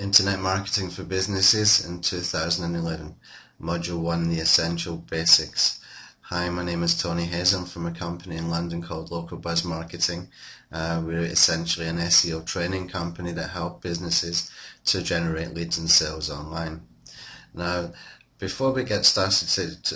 Internet Marketing for Businesses in 2011, Module 1, The Essential Basics. Hi, my name is Tony Hayes. I'm from a company in London called Local Buzz Marketing. We're essentially an SEO training company that help businesses to generate leads and sales online. Now, before we get started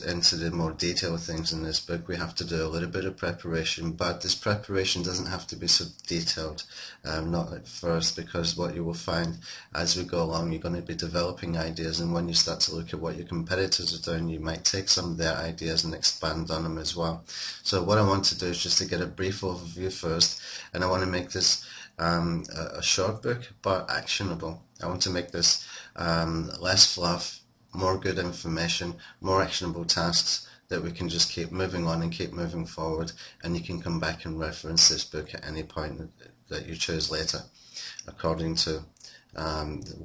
into the more detailed things in this book, we have to do a little bit of preparation, but this preparation doesn't have to be so detailed, not at first, because what you will find as we go along, you're going to be developing ideas, and when you start to look at what your competitors are doing, you might take some of their ideas and expand on them as well. So what I want to do is just to get a brief overview first, and I want to make this a short book, but actionable. I want to make this less fluff, more good information, more actionable tasks that we can just keep moving on and keep moving forward, and you can come back and reference this book at any point that you choose later according to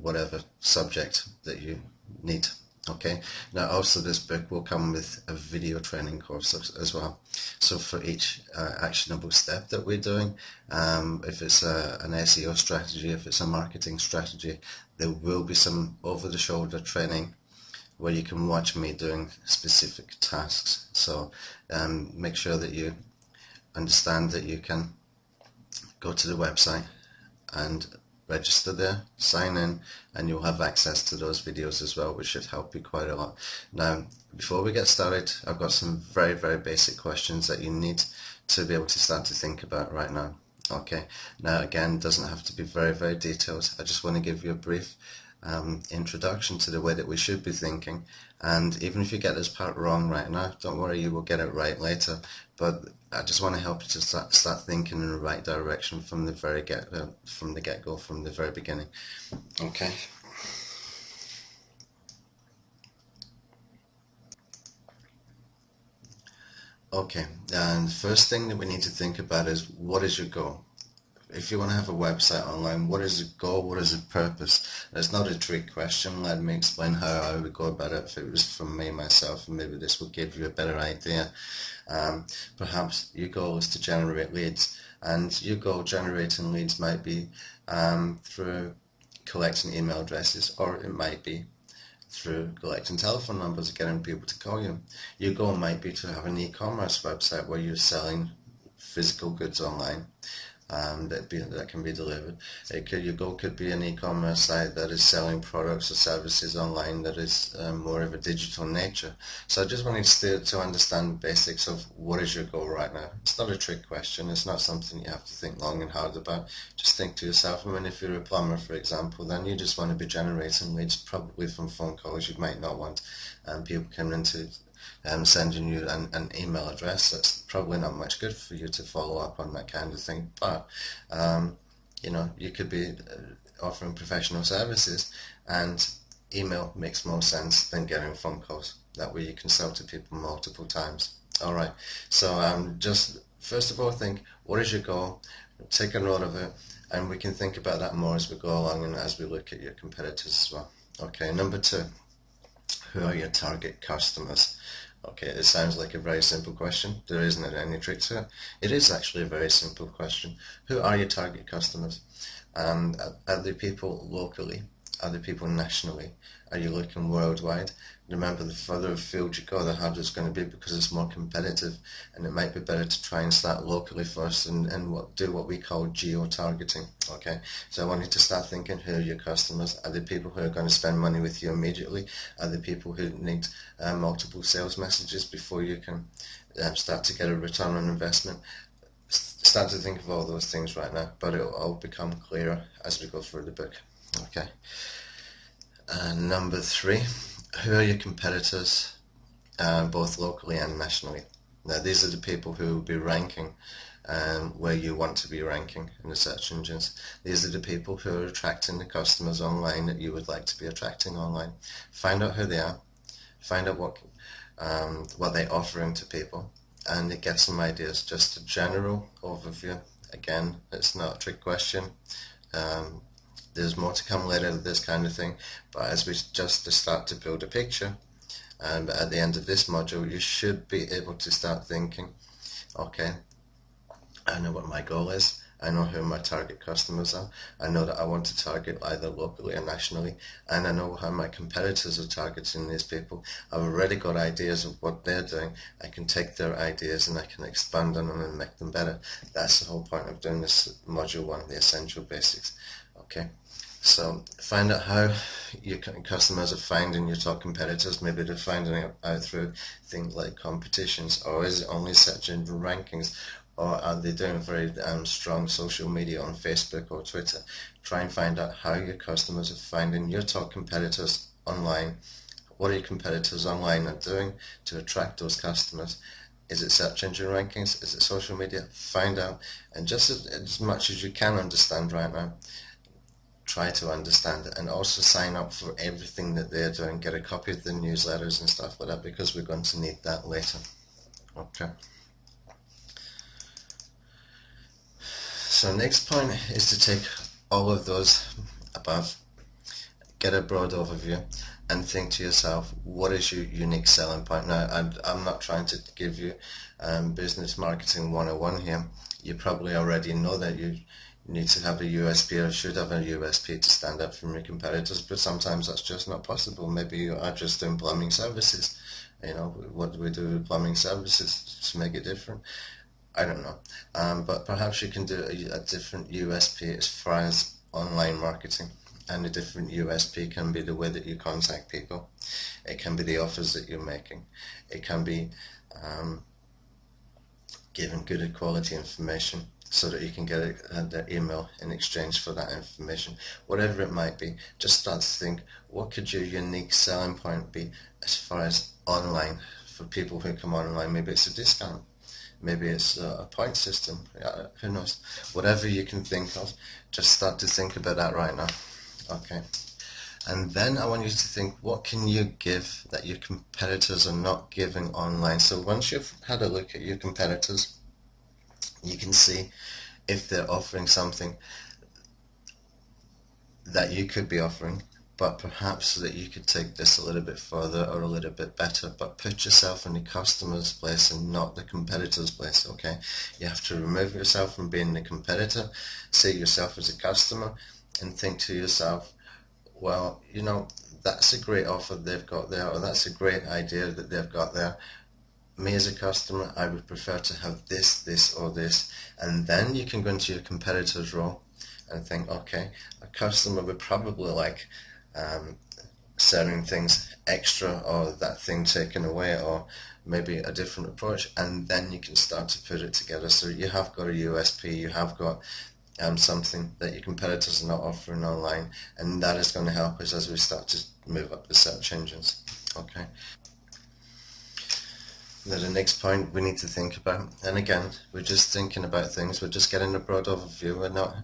whatever subject that you need. Okay, now also this book will come with a video training course as well. So for each actionable step that we're doing, if it's an SEO strategy, if it's a marketing strategy, there will be some over-the-shoulder training where you can watch me doing specific tasks. So make sure that you understand that you can go to the website and register there, sign in, and you'll have access to those videos as well, which should help you quite a lot. Now, before we get started, I've got some very, very basic questions that you need to be able to start to think about right now. Okay, now again, it doesn't have to be very, very detailed. I just want to give you a brief introduction to the way that we should be thinking, and even if you get this part wrong right now, don't worry, you will get it right later, but I just want to help you to start thinking in the right direction from the very get-go, from the very beginning. Okay. Okay, and the first thing that we need to think about is, what is your goal? If you want to have a website online, what is the goal? What is the purpose? It's not a trick question. Let me explain how I would go about it if it was from me myself, and maybe this will give you a better idea. Perhaps your goal is to generate leads, and your goal generating leads might be through collecting email addresses, or it might be through collecting telephone numbers and getting people to call you. Your goal might be to have an e-commerce website where you're selling physical goods online. That can be delivered. Your goal could be an e-commerce site that is selling products or services online that is more of a digital nature. So I just want you to understand the basics of what is your goal right now. It's not a trick question. It's not something you have to think long and hard about. Just think to yourself. I mean, if you're a plumber, for example, then you just want to be generating leads, probably from phone calls. You might not want people coming into sending you an email address. That's probably not much good for you to follow up on that kind of thing, but you know, you could be offering professional services, and email makes more sense than getting phone calls. That way you can sell to people multiple times. Alright, so just first of all, think, what is your goal? Take a note of it, and we can think about that more as we go along and as we look at your competitors as well. Okay, number 2, who are your target customers? Okay, it sounds like a very simple question. There isn't any trick to it. It is actually a very simple question. Who are your target customers? Are they people locally? Are they people nationally? Are you looking worldwide? Remember, the further afield you go, the harder it's going to be, because it's more competitive, and it might be better to try and start locally first and do what we call geo-targeting. Okay, so I want you to start thinking, who are your customers? Are they people who are going to spend money with you immediately? Are they people who need multiple sales messages before you can start to get a return on investment? Start to think of all those things right now, but it will all become clearer as we go through the book. Okay. Number 3, who are your competitors, both locally and nationally? Now, these are the people who will be ranking where you want to be ranking in the search engines. These are the people who are attracting the customers online that you would like to be attracting online. Find out who they are, find out what they're offering to people, and get some ideas. Just a general overview. Again, it's not a trick question. There's more to come later with this kind of thing, but as we just start to build a picture, and at the end of this module, you should be able to start thinking, okay, I know what my goal is, I know who my target customers are. I know that I want to target either locally or nationally, and I know how my competitors are targeting these people. I've already got ideas of what they're doing. I can take their ideas and I can expand on them and make them better. That's the whole point of doing this module 1, the essential basics. Okay. So find out how your customers are finding your top competitors. Maybe they're finding it out through things like competitions, or is it only search engine rankings, or are they doing very strong social media on Facebook or Twitter? Try and find out how your customers are finding your top competitors online. What are your competitors online are doing to attract those customers? Is it search engine rankings? Is it social media? Find out, and just as much as you can understand right now, try to understand it, and also sign up for everything that they're doing. Get a copy of the newsletters and stuff like that, because we're going to need that later. Okay. So next point is to take all of those above, get a broad overview, and think to yourself, what is your unique selling point? Now, I'm not trying to give you business marketing 101 here. You probably already know that you need to have a USP, or should have a USP, to stand out from your competitors, but sometimes that's just not possible. Maybe you are just doing plumbing services. You know, what do we do with plumbing services to make it different? I don't know. But perhaps you can do a different USP as far as online marketing. And a different USP can be the way that you contact people. It can be the offers that you're making. It can be giving good quality information so that you can get their email in exchange for that information. Whatever it might be, just start to think, what could your unique selling point be as far as online, for people who come online? Maybe it's a discount. Maybe it's a point system. Yeah, who knows? Whatever you can think of, just start to think about that right now. Okay. And then I want you to think, what can you give that your competitors are not giving online? So once you've had a look at your competitors, you can see if they're offering something that you could be offering, but perhaps that you could take this a little bit further or a little bit better. But put yourself in the customer's place and not the competitor's place, okay? You have to remove yourself from being the competitor, see yourself as a customer, and think to yourself, well, you know, that's a great offer they've got there, or that's a great idea that they've got there. Me as a customer, I would prefer to have this, this, or this. And then you can go into your competitor's role and think, okay, a customer would probably like certain things extra, or that thing taken away, or maybe a different approach, and then you can start to put it together. So you have got a USP, you have got something that your competitors are not offering online, and that is going to help us as we start to move up the search engines. Okay. Now the next point we need to think about, and again, we're just thinking about things, we're just getting a broad overview, we're not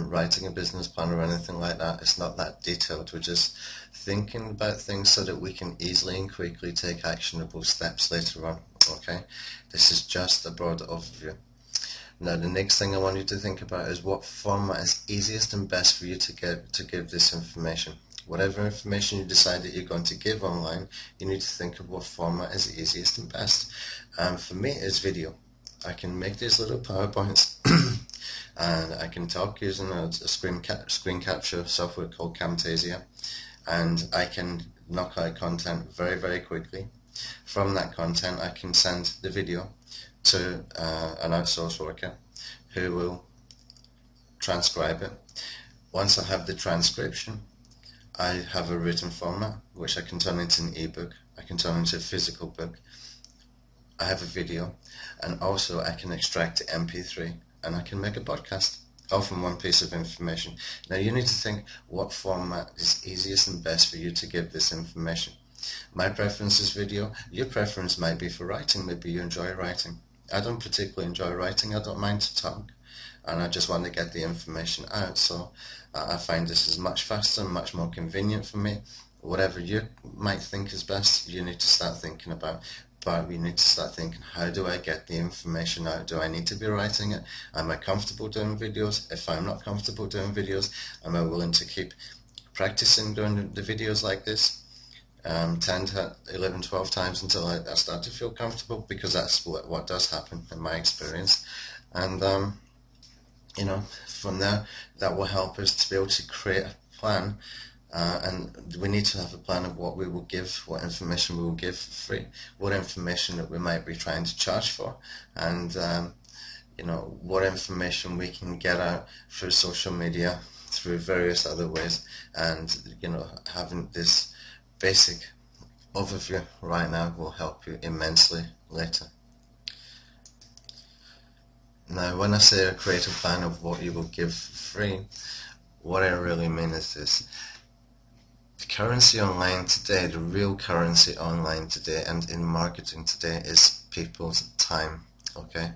writing a business plan or anything like that. It's not that detailed, we're just thinking about things so that we can easily and quickly take actionable steps later on. Okay, this is just a broad overview. Now the next thing I want you to think about is what format is easiest and best for you to give this information. Whatever information you decide that you're going to give online, you need to think of what format is easiest and best. For me, it's video. I can make these little PowerPoints and I can talk using a screen capture software called Camtasia, and I can knock out content very, very quickly. From that content, I can send the video to an outsourced worker who will transcribe it. Once I have the transcription, I have a written format which I can turn into an ebook, I can turn into a physical book, I have a video, and also I can extract the MP3 and I can make a podcast, all from one piece of information. Now you need to think what format is easiest and best for you to give this information. My preference is video, your preference might be for writing, maybe you enjoy writing. I don't particularly enjoy writing, I don't mind to talk, and I just want to get the information out, so I find this is much faster and much more convenient for me. Whatever you might think is best, you need to start thinking about, but we need to start thinking, how do I get the information out? Do I need to be writing it? Am I comfortable doing videos? If I'm not comfortable doing videos, am I willing to keep practicing doing the videos like this 10 to 11, 12 times until I start to feel comfortable? Because that's what does happen in my experience. And from there, that will help us to be able to create a plan. And we need to have a plan of what we will give, what information we will give for free, what information that we might be trying to charge for, and what information we can get out through social media, through various other ways, and having this basic overview right now will help you immensely later. Now, when I say a creative plan of what you will give for free, what I really mean is this. The currency online today, the real currency online today and in marketing today is people's time, okay?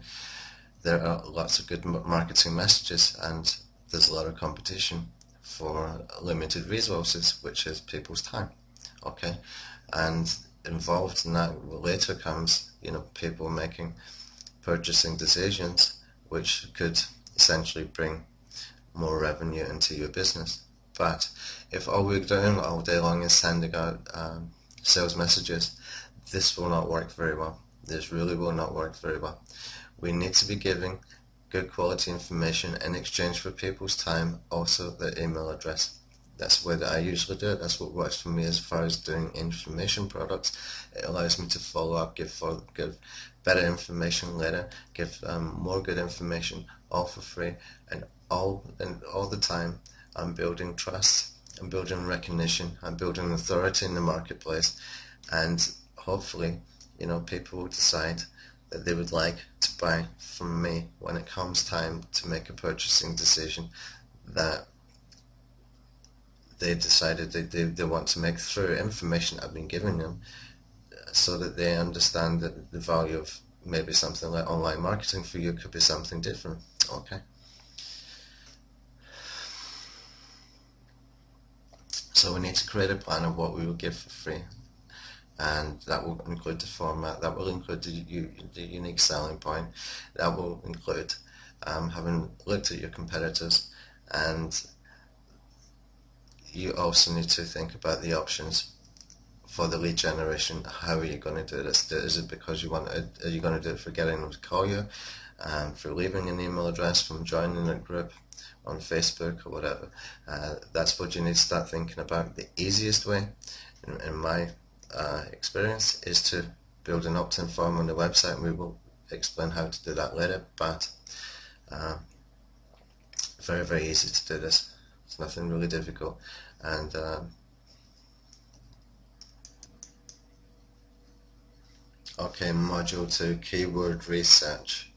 There are lots of good marketing messages and there's a lot of competition for limited resources, which is people's time, okay? And involved in that later comes, people making purchasing decisions which could essentially bring more revenue into your business. But if all we're doing all day long is sending out sales messages, this will not work very well. This really will not work very well. We need to be giving good quality information in exchange for people's time, also their email address. That's the way that I usually do it. That's what works for me as far as doing information products. It allows me to follow up, give better information later, give more good information, all for free, and all the time I'm building trust, I'm building recognition, I'm building authority in the marketplace, and hopefully, people will decide that they would like to buy from me when it comes time to make a purchasing decision that they decided they want to make through information I've been giving them, so that they understand that the value of maybe something like online marketing for you could be something different. Okay. So we need to create a plan of what we will give for free, and that will include the format, that will include the unique selling point, that will include having looked at your competitors, and you also need to think about the options for the lead generation. How are you going to do this? Is it because are you going to do it for getting them to call you, for leaving an email address, from joining a group on Facebook or whatever? That's what you need to start thinking about. The easiest way, in my experience, is to build an opt-in form on the website, and we will explain how to do that later, but very, very easy to do this. It's nothing really difficult. And okay, module 2, keyword research.